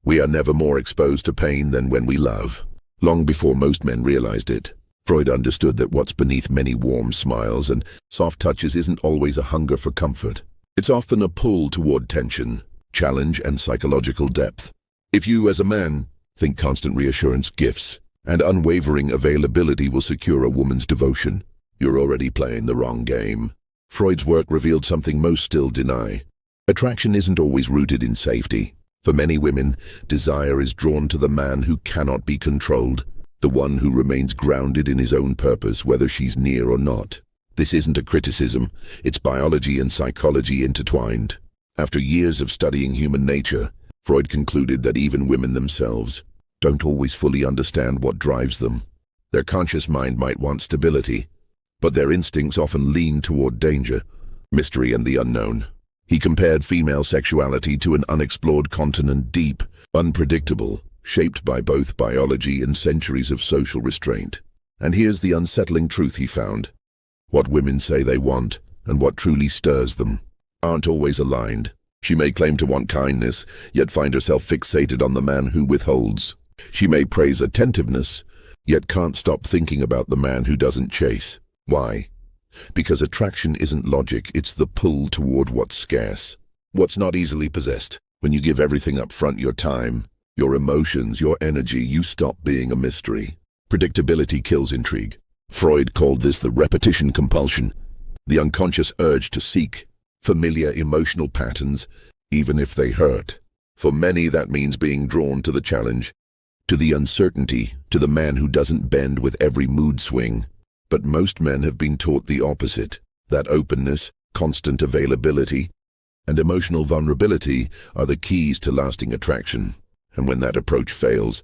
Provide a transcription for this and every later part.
We are never more exposed to pain than when we love. Long before most men realized it, Freud understood that what's beneath many warm smiles and soft touches isn't always a hunger for comfort. It's often a pull toward tension, challenge, and psychological depth. If you, as a man, think constant reassurance, gifts, and unwavering availability will secure a woman's devotion, you're already playing the wrong game. Freud's work revealed something most still deny. Attraction isn't always rooted in safety. For many women, desire is drawn to the man who cannot be controlled, the one who remains grounded in his own purpose, whether she's near or not. This isn't a criticism, it's biology and psychology intertwined. After years of studying human nature, Freud concluded that even women themselves don't always fully understand what drives them. Their conscious mind might want stability, but their instincts often lean toward danger, mystery, and the unknown. He compared female sexuality to an unexplored continent, deep, unpredictable, shaped by both biology and centuries of social restraint. And here's the unsettling truth he found. What women say they want, and what truly stirs them, aren't always aligned. She may claim to want kindness, yet find herself fixated on the man who withholds. She may praise attentiveness, yet can't stop thinking about the man who doesn't chase. Why? Because attraction isn't logic, it's the pull toward what's scarce, what's not easily possessed. When you give everything up front, your time, your emotions, your energy, you stop being a mystery. Predictability kills intrigue. Freud called this the repetition compulsion, the unconscious urge to seek familiar emotional patterns, even if they hurt. For many, that means being drawn to the challenge, to the uncertainty, to the man who doesn't bend with every mood swing. But most men have been taught the opposite, that openness, constant availability, and emotional vulnerability are the keys to lasting attraction. And when that approach fails,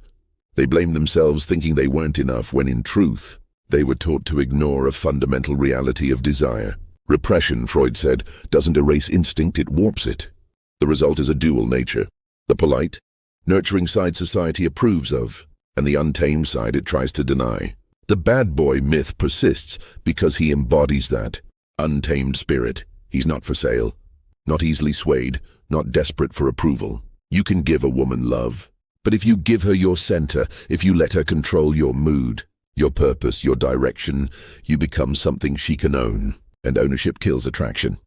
they blame themselves, thinking they weren't enough, when in truth, they were taught to ignore a fundamental reality of desire. Repression, Freud said, doesn't erase instinct, it warps it. The result is a dual nature. The polite, nurturing side society approves of, and the untamed side it tries to deny. The bad boy myth persists because he embodies that untamed spirit. He's not for sale, not easily swayed, not desperate for approval. You can give a woman love, but if you give her your center, if you let her control your mood, your purpose, your direction, you become something she can own. And ownership kills attraction.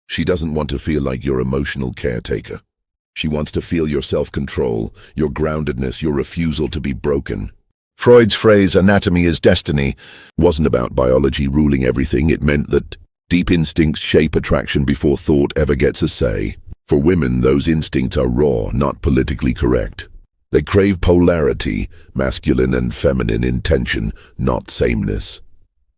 She doesn't want to feel like your emotional caretaker. She wants to feel your self-control, your groundedness, your refusal to be broken. Freud's phrase, anatomy is destiny, wasn't about biology ruling everything. It meant that deep instincts shape attraction before thought ever gets a say. For women, those instincts are raw, not politically correct. They crave polarity, masculine and feminine intention, not sameness.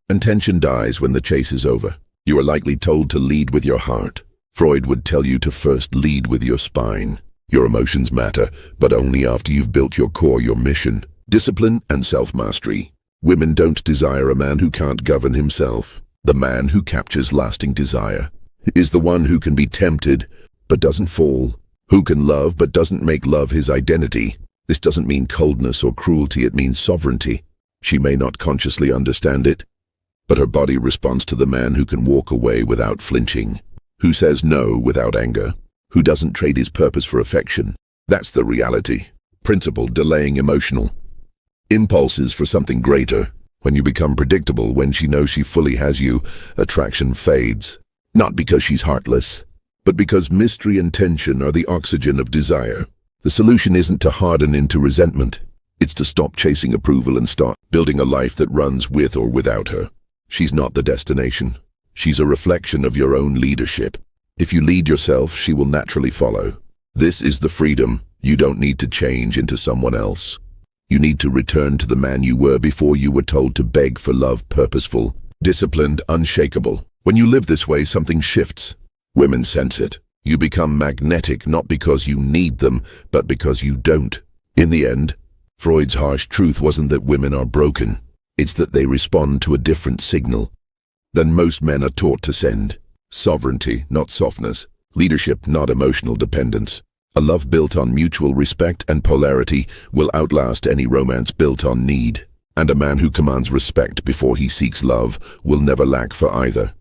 And tension dies when the chase is over. You are likely told to lead with your heart. Freud would tell you to first lead with your spine. Your emotions matter, but only after you've built your core, your mission. Discipline and self-mastery. Women don't desire a man who can't govern himself. The man who captures lasting desire is the one who can be tempted but doesn't fall, who can love but doesn't make love his identity. This doesn't mean coldness or cruelty, it means sovereignty. She may not consciously understand it, but her body responds to the man who can walk away without flinching, who says no without anger, who doesn't trade his purpose for affection. That's the reality. Principle delaying emotional impulses for something greater. When you become predictable, when she knows she fully has you, attraction fades. Not because she's heartless, but because mystery and tension are the oxygen of desire. The solution isn't to harden into resentment. It's to stop chasing approval and start building a life that runs with or without her. She's not the destination. She's a reflection of your own leadership. If you lead yourself, she will naturally follow. This is the freedom. You don't need to change into someone else. You need to return to the man you were before you were told to beg for love, purposeful, disciplined, unshakable. When you live this way, something shifts. Women sense it. You become magnetic, not because you need them, but because you don't. In the end, Freud's harsh truth wasn't that women are broken. It's that they respond to a different signal than most men are taught to send. Sovereignty, not softness. Leadership, not emotional dependence. A love built on mutual respect and polarity will outlast any romance built on need. And a man who commands respect before he seeks love will never lack for either.